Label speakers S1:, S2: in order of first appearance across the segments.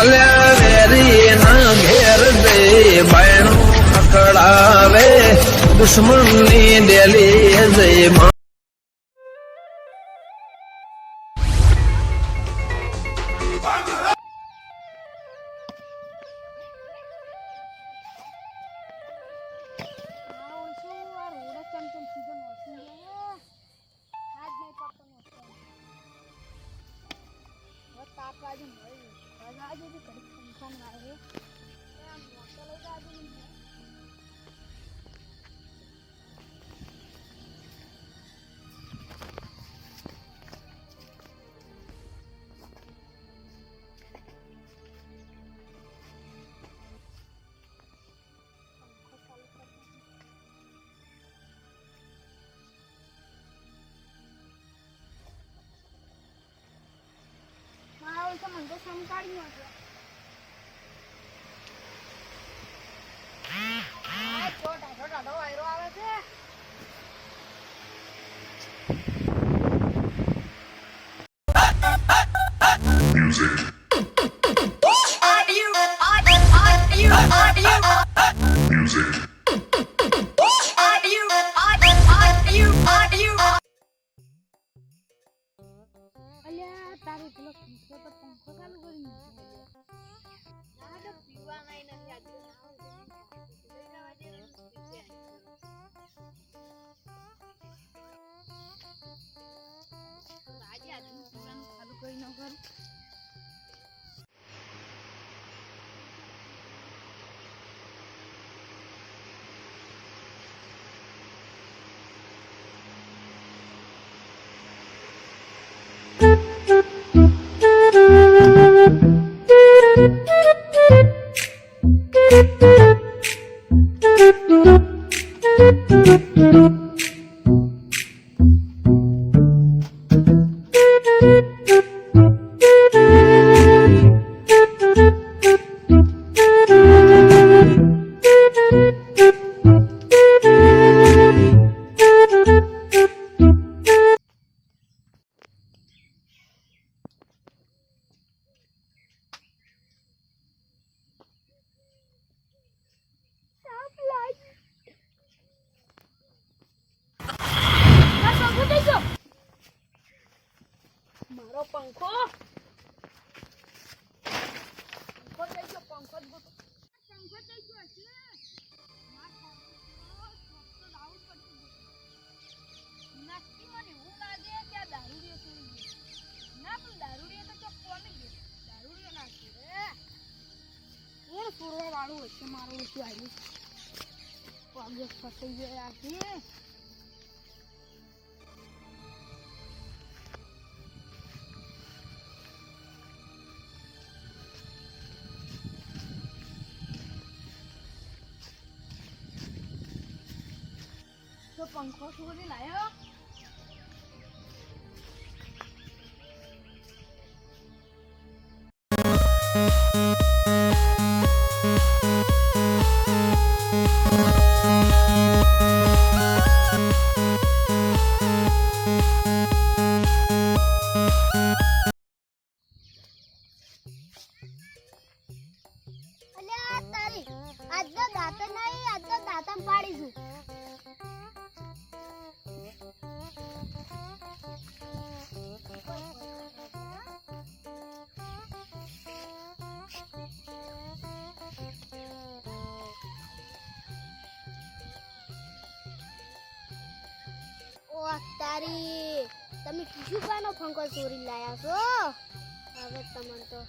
S1: અલ્યા વેરી ના ઘેર દે બાયણું ખખડાવે દુશ્મનની ડેલી જય માં
S2: મંદો સંકાળ્યો હતો ઢાઢો વાયરો આવે છે
S3: Music. Music.
S2: અલ્યા તારી પેલો પંખો તો પંખો ચાલુ કરી ના તો પીવા નહીં નથી આજે આજે પીવાનું ચાલુ કરી ન કરું મારો પંખો થઈ ગયો પંખો થઈ ગયો છે નક્કી મને એવું લાગે કે આ દારૂડિયો સુઈ ગયો ના પણ દારૂડિયો તો કોને ગયો દારૂડિયો નાખી રે કોણ પૂરવા વાળું હશે મારું ઓછું આવ્યું પગ ફસાઈ ગયા છે તો પંખો છોડી લાયો અલ્યા તારી આજનો દાંત નહીં આજનો દાંતમ પાડીશું તારી તમે કીધું કાનો પંખો ચોરી લાયા છો હવે તમને તો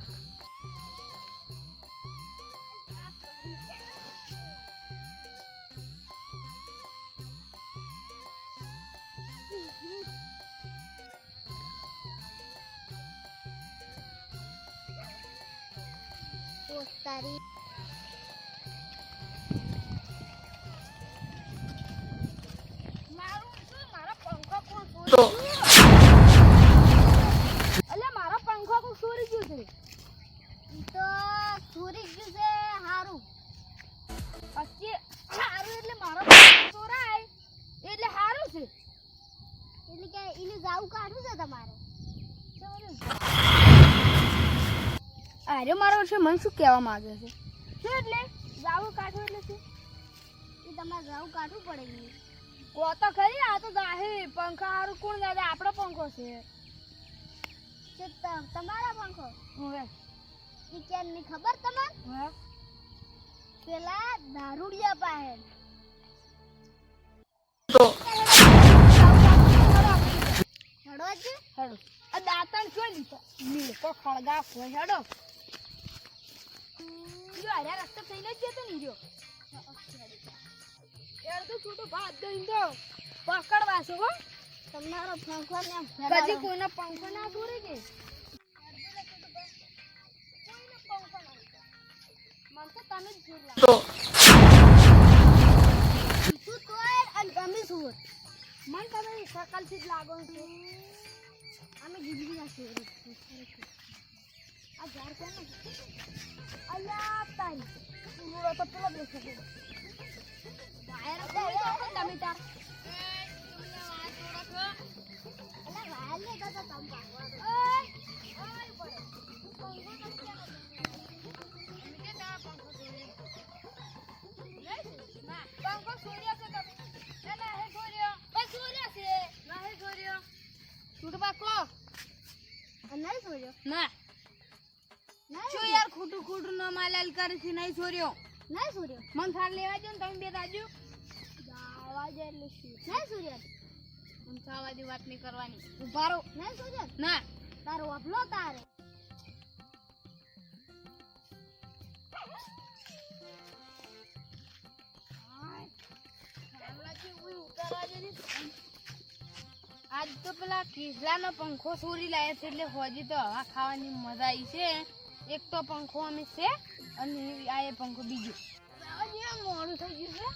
S2: તારી અલ્યા મારો પંખો કોક ચોરી ગયો છે તો ચોરી ગયું છે હારું પછી હારું એટલે મારો પંખો ચોરાય એટલે હારું છે એટલે કે એને જાવું કાઢું છે તમારે અરે મારો છે મન શું કહેવા માંગે છે શું એટલે જાવું કાઢવું એટલે શું એ તમારે જાવું કાઢવું પડે ને કો તો ખરી આ તો જાહે પંખા હારું કોણ દાદા આપણો પંખો છે તમારા પંખો હવે ઈ કેમ ની ખબર તમને હા પેલા દારૂડિયા પાસે તો હેડો છે હેડો આ દાંતણ શું લીધા લીકો ખળગા હોય હેડો જો આરે રસ્તો થઈને જ જતો ની જો યાર તો છોટો ભાત દઈને દો પકડવા છો હો તમારો પંખો ને કદી કોઈનો પંખો ના દોરે કે કોઈનો પંખો ના મન તો તમે જ જોર લાગો તું તો અને તમે શું મન તમે સકલ થી જ લાગો છો અમે જીવી ના છે આ ઝાડ કેમ અલ્યા તારી પૂરો તો પેલો દેખો વાયર તો તમે તાર વાયર લે તો તમ પંખો છોડ્યો છે તમે ના હે છોડ્યો બસ છોડ્યો છે ના હે છોડ્યો છૂટવા કો નહીં છોડ્યો ના શું યાર ખોટું ખોટું ન માલાલ કરી નહીં છોડ્યો નહીં છોડ્યો મન થાર લેવા જો ને તમે બે તાજો આવાજ એટલે શું નહીં છોડ્યો મન થાવા દી વાત નહીં કરવાની ઉભારો નહીં છોડ્યો ના તારો આપલો તારે આજ તો પેલા કિસલાનો પંખો ચોરી લાયા છે એટલે હોજી તો હવા ખાવાની મજા આવી છે એક તો પંખો અમે છે અને આ એ પંખો બીજો મોડું થઈ ગયું છે